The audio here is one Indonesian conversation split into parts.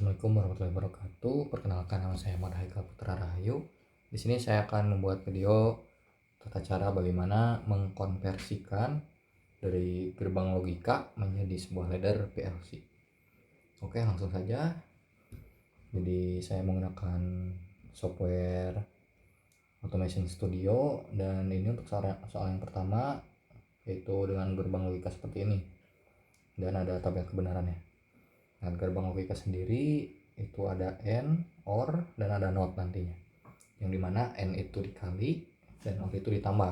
Assalamualaikum warahmatullahi wabarakatuh. Perkenalkan, nama saya Ahmad Haikal Putra Rahayu. Di sini saya akan membuat video tata cara bagaimana mengkonversikan dari gerbang logika menjadi sebuah ladder PLC. Oke, langsung saja. Jadi saya menggunakan software Automation Studio, dan ini untuk soal yang pertama, yaitu dengan gerbang logika seperti ini, dan ada tabel kebenarannya. Nah, gerbang logika sendiri itu ada AND, OR, dan ada NOT nantinya, yang dimana AND itu dikali dan OR itu ditambah,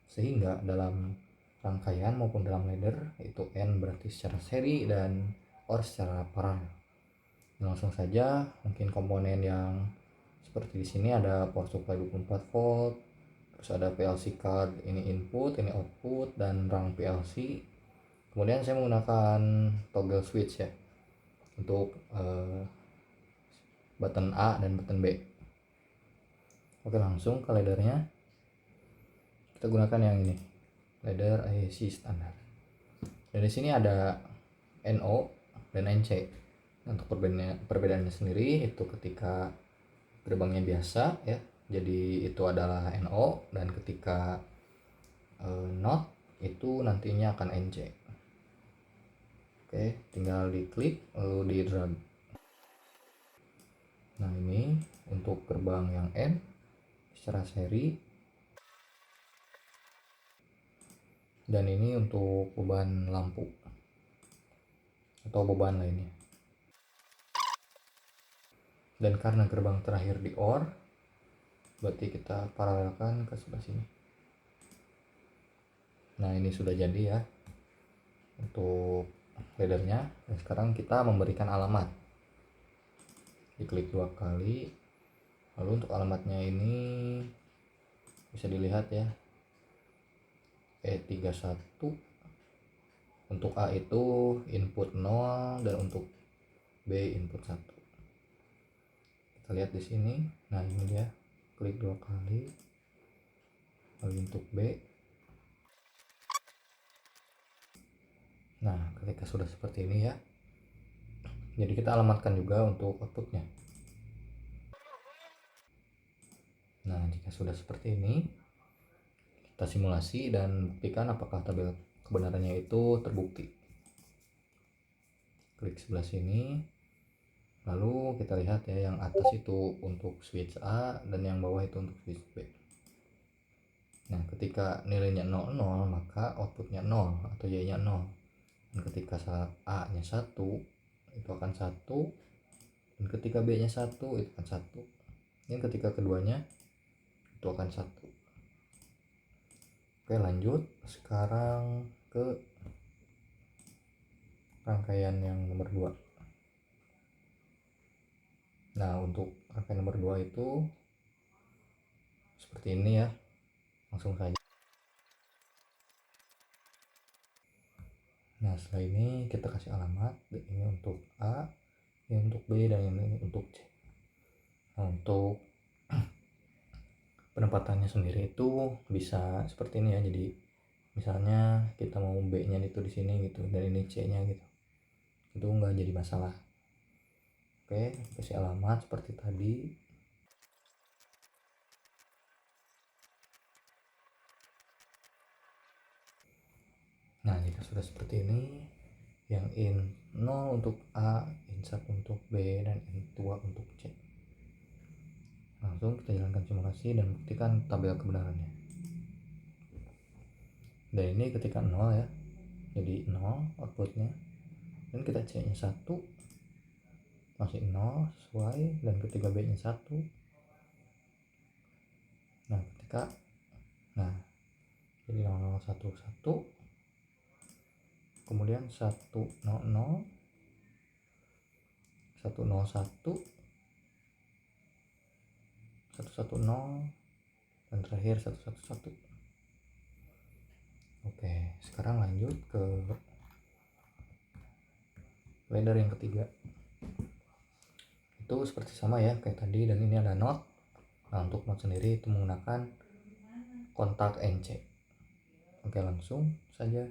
sehingga dalam rangkaian maupun dalam ladder itu AND berarti secara seri dan OR secara paralel. Langsung saja, mungkin komponen yang seperti di sini ada power supply 24 volt, terus ada PLC card, ini input, ini output, dan rang PLC. Kemudian saya menggunakan toggle switch ya untuk button A dan button B. Oke, langsung ke laddernya. Kita gunakan yang ini, ladder IC standar. Dan di sini ada NO dan NC. Untuk perbedaannya sendiri itu ketika gerbangnya biasa ya, jadi itu adalah NO, dan ketika NOT itu nantinya akan NC. Oke, tinggal diklik lalu di drag. Nah, ini untuk gerbang yang N secara seri, dan ini untuk beban lampu atau beban lainnya. Dan karena gerbang terakhir di OR, berarti kita paralelkan ke sebelah sini. Nah, ini sudah jadi ya untuk laddernya. Dan sekarang kita memberikan alamat. Diklik 2 kali, lalu untuk alamatnya ini bisa dilihat ya, E31. Untuk A itu input 0 dan untuk B input 1. Kita lihat di sini. Nah, ini dia, klik 2 kali, lalu untuk B. Nah, ketika sudah seperti ini ya, jadi kita alamatkan juga untuk outputnya. Nah, jika sudah seperti ini, kita simulasi dan buktikan apakah tabel kebenarannya itu terbukti. Klik sebelah sini, lalu kita lihat ya, yang atas itu untuk switch A dan yang bawah itu untuk switch B. Nah, ketika nilainya 00, maka outputnya 0 atau Y-nya 0. Dan ketika A-nya 1, itu akan 1. Dan ketika B-nya 1, itu akan 1. Dan ketika keduanya, itu akan 1. Oke, lanjut. Sekarang ke rangkaian yang nomor 2. Nah, untuk rangkaian nomor 2 itu seperti ini ya. Langsung saja. Nah, setelah ini kita kasih alamat. Ini untuk A, ini untuk B, dan ini untuk C. Nah, untuk penempatannya sendiri itu bisa seperti ini ya. Jadi misalnya kita mau B-nya itu di sini gitu, dan ini C-nya gitu. Itu nggak jadi masalah. Oke, kasih alamat seperti tadi. Nah, jika sudah seperti ini, yang in 0 untuk A, in 1 untuk B, dan in 2 untuk C. Langsung kita jalankan simulasi dan buktikan tabel kebenarannya. Dan ini ketika 0 ya, jadi 0 outputnya, dan kita C nya 1 masih 0 sesuai, dan ketika B nya 1. Nah, jadi 0011, kemudian 100, 101, 110, dan terakhir 111. Oke, sekarang lanjut ke ladder yang ketiga. Itu seperti sama ya kayak tadi, dan ini ada NOT. Nah, untuk NOT sendiri itu menggunakan kontak NC. Oke, langsung saja.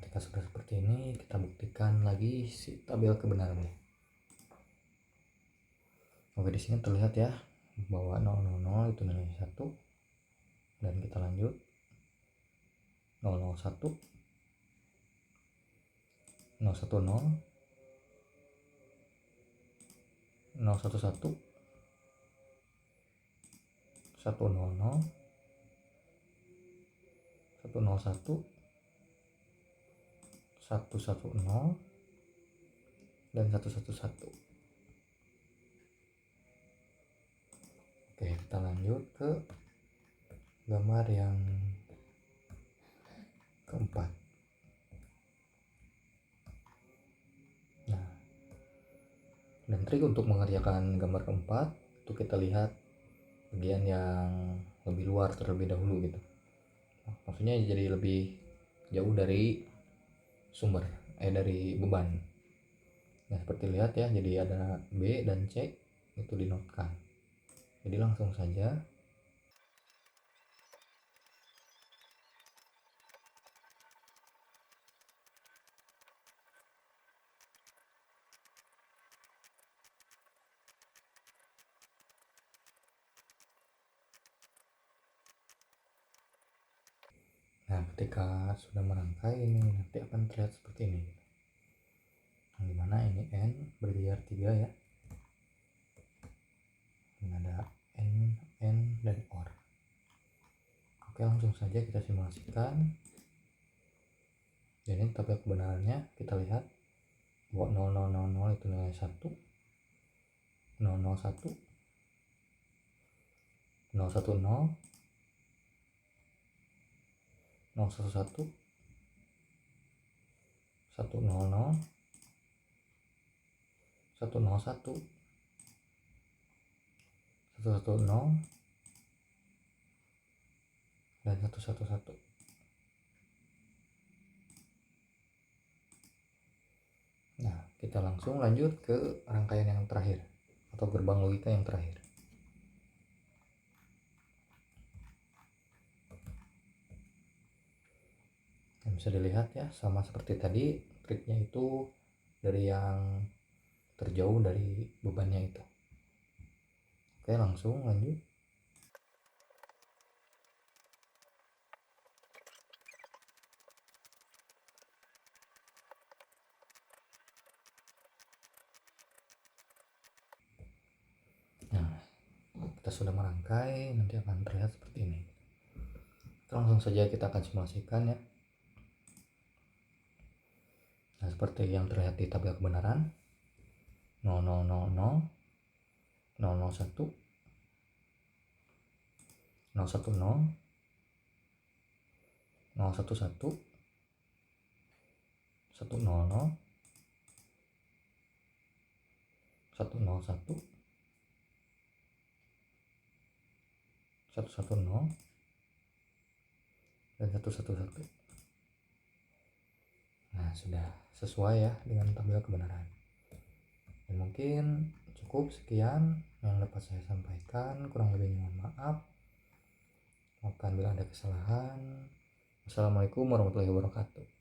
ketika sudah seperti ini, kita buktikan lagi si tabel kebenarannya. Oke, di sini terlihat ya bahwa 000 itu nilai 1, dan kita lanjut 001, 010, 011, 100, 101, 110, dan 111. Oke, kita lanjut ke gambar yang keempat. Nah, dan trik untuk mengerjakan gambar keempat itu kita lihat bagian yang lebih luar terlebih dahulu gitu. Maksudnya jadi lebih jauh dari sumber, dari beban. Nah, seperti lihat ya, jadi ada B dan C itu dinotkan. Jadi langsung saja nah, ketika sudah merangkai ini nanti akan terlihat seperti ini. Yang dimana ini N berbiar 3 ya. Ini ada N, dan OR. Oke, langsung saja kita simulasikan. Jadi tabel kebenarannya kita lihat bahwa 0000 itu nilai 1, 001, 010, 011, 100, 101, 110, dan 111. Nah, kita langsung lanjut ke rangkaian yang terakhir atau gerbang logika yang terakhir. Yang bisa dilihat ya, sama seperti tadi, triknya itu dari yang terjauh dari bebannya itu. Oke, langsung lanjut. Nah, kita sudah merangkai, nanti akan terlihat seperti ini. Langsung saja kita akan simulasikan ya. Nah, seperti yang terlihat di tabel kebenaran, 0000, 001, 010, 011, 100, 101, 110, dan 111. Nah, sudah sesuai ya dengan tabel kebenaran. Dan mungkin cukup sekian yang dapat saya sampaikan, kurang lebihnya mohon maaf. Maafkan bila ada kesalahan. Assalamualaikum warahmatullahi wabarakatuh.